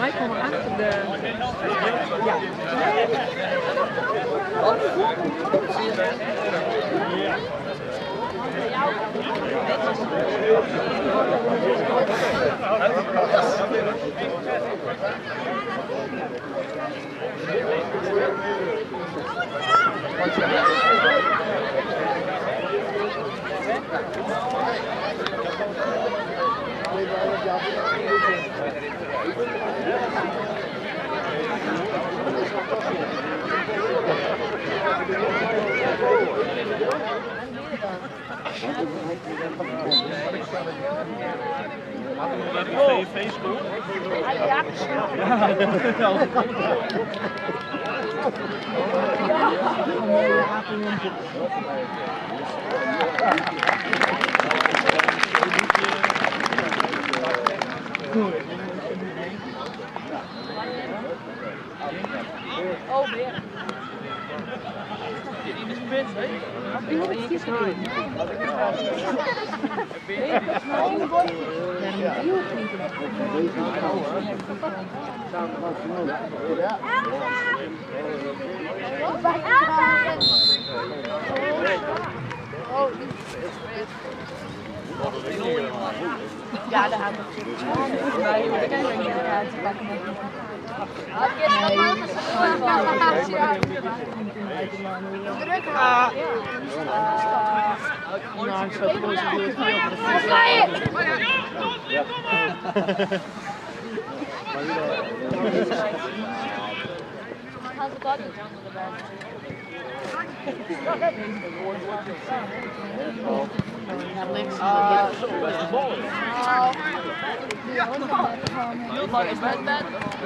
Michael achter de... Ja. Oh, weer. Ja, daar gaat het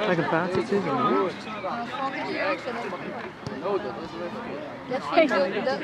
Like een paard zit zitten. Dat vind ik dat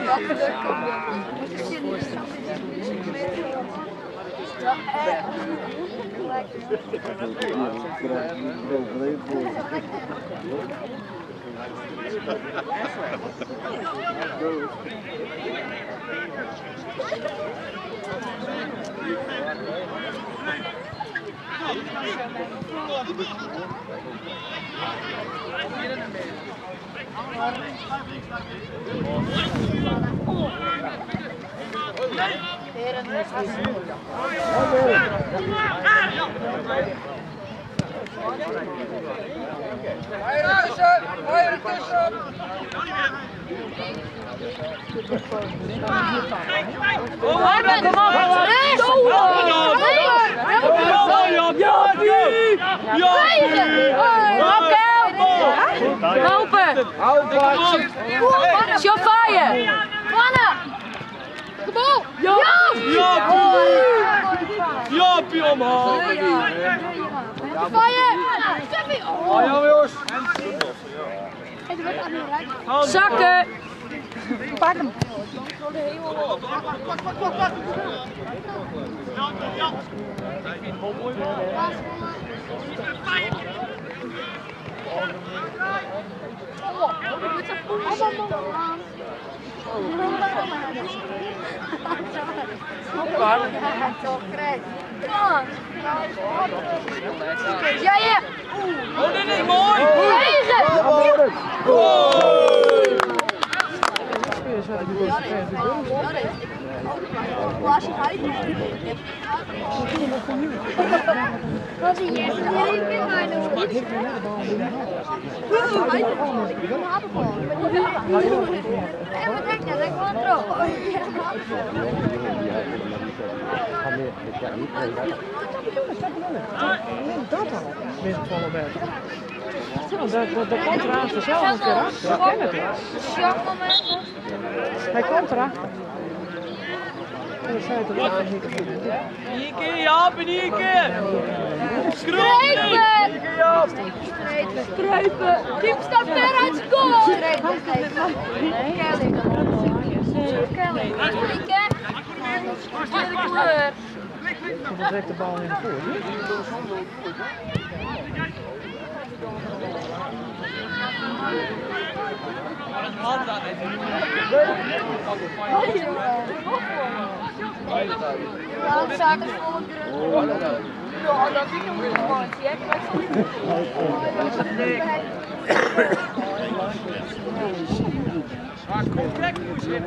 Lopen! Chauffage! Mannen! De bal! Jaapie omhoog! Chauffage! Oh ja jongens! Zakken! Pak hem! Ja, ja! Oh, dit is mooi! Als je Wat zie je? Ik ben maar nog. En wat denk je? Dat ik gewoon erop. Misgevallen bent. Dat komt eraan vanzelf een keer af. Ik ken het wel. Shockmomenten. Hij komt erachter. Dat zei het wel. Hier keer, Jaap, en hier keer. Strepen! Jaap. Strepen! Team staat ver uit goal! Strepen, strepen. Kelly. Kelly. Wat de kleur. Dan trekt de bal in de voor. Ja, zaken vol grond. Ja, dat is een mooi maatje. Kom trek, moest je.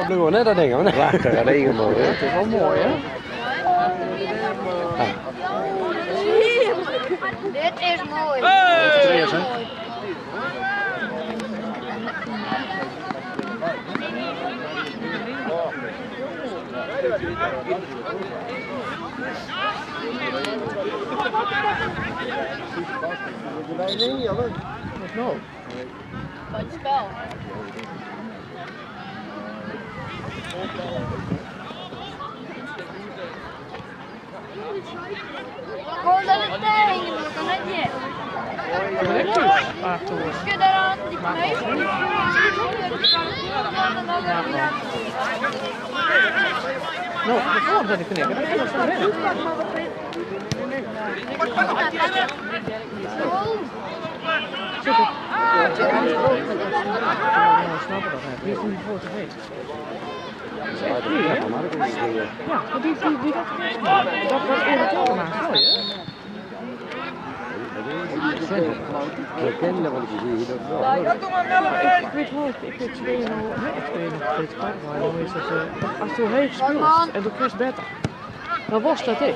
Blauw, hè, dat ding, hoor. Prachtige regenboog, hè. Het is wel mooi, hè? Dit is mooi. Wat nou? Wat spel. Gewoon dat het tegen moet, dan heb je. Als je daaraan die meest Nou, de vorm zet ik knikken. Dat is wel erin. Zit het? Ja, snappen dat net. Wie is die voor te weten? Ja, maar die dat was irritant gemaakt. Mooi, hè? Ik ken dat, want ik zie hier dat wel. Ik weet wel, ik weet 2-0, nee, 2-0 steeds kwart, maar dan is het, als je heeft gespeeld en de Chris beter, dan was dat ik.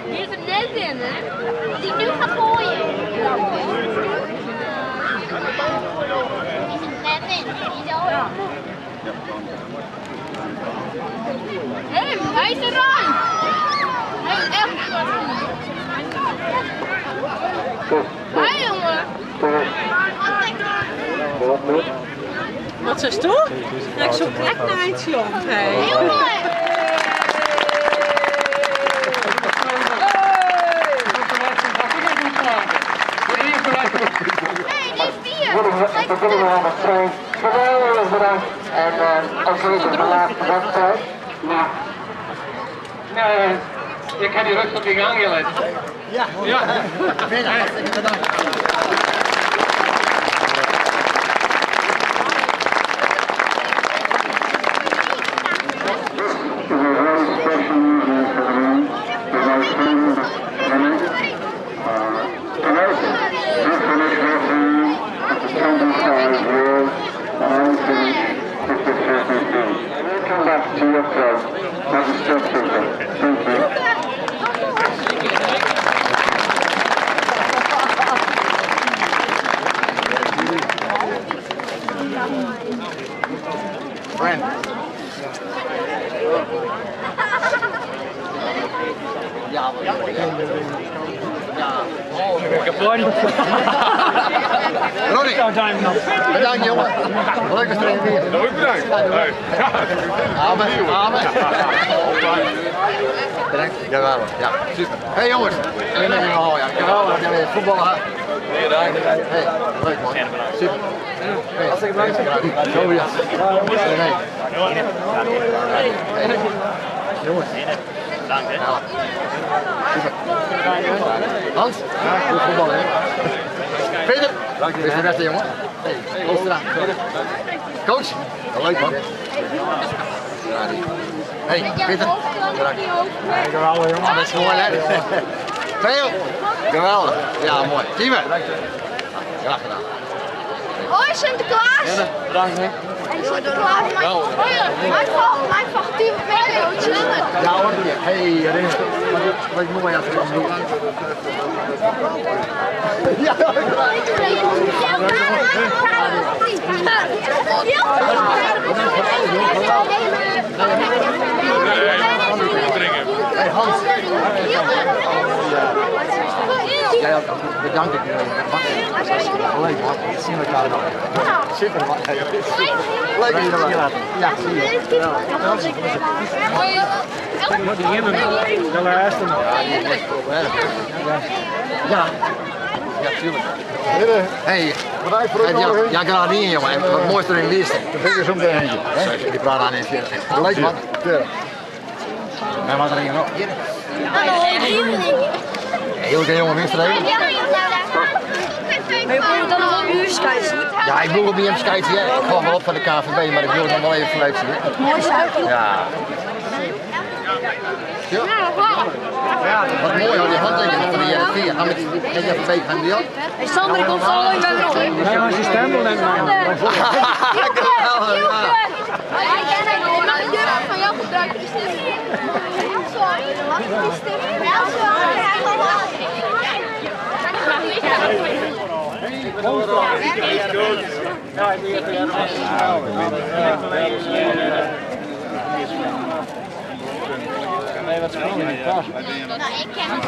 Hier is een net in, hè? Die nu gaat gooien. Die is er net in. Die zo. Hé, hij is eruit. Hij is echt hé, jongen. Wat is toe? Ik zoek plek naar iets jong. Heel mooi. Nee, die is 4. We beginnen we met 2. Geweldig bedankt. En als we de laatste wedstrijd. Ja. Nee, ik heb die rust op die gang gelet. Ja. Ja. Hartstikke bedankt. zo. Dat is terugzitten. Dank je. Brent. Ja, ja. Ronnie, bedankt jongen. Leuke stream weer. Ook bedankt. Amen. Amen. Bedankt. Jawel. Ja, super. Hé jongens. Ja, jawel, dat jij weer voetballen gaat. Hey, leuk man. Super. Hartstikke bedankt. Zo ja. Jongens. Dank hè. Super. Hans, goed voetballen hè. Peter, wees de beste jongen. Hey, los eraan. Coach, leuk man. Hey, Peter. Bedankt. Geweldig jongen. Dat is mooi hè. Theo, geweldig. Ja mooi. Kiemen. Graag gedaan. Hoi Sinterklaas! Bedankt hè. Hey Sinterklaas, mijn factuur met ja hoor, hey René, wat ik mooi aan het doen. Ja, hey Hans. Jij ook, bedankt ik jullie. Leuk man, we zien elkaar nog. Super man. Leuk dat je er was. Ja, zie je. Ja, ja, tuurlijk. Hey, ja, graag niet jongen. Wat mooiste in Liest. Dat vind ik zo meteen. Die praat aan in het leuk man. En wat er hier nog? Heel veel jongen winst erin. Maar je moet dan nog een uur skyten. Ja, ik wil op hem skyten. Ik kwam wel op van de KVB, maar ik wil het nog wel even vanuit zien. Mooi zuiver. Ja. Ja, wat mooi hoor, die handtekening van de JRV. Gaan met JRV gaan die ook? Hey Sander, ik kom zo lang bij erop. Ja, als je stempel neemt, dan volg je. Ik mag een deur van jou gebruiken. Is dit? Sorry, wat is dit? Nee, wat spannend. Nou, ik ken het.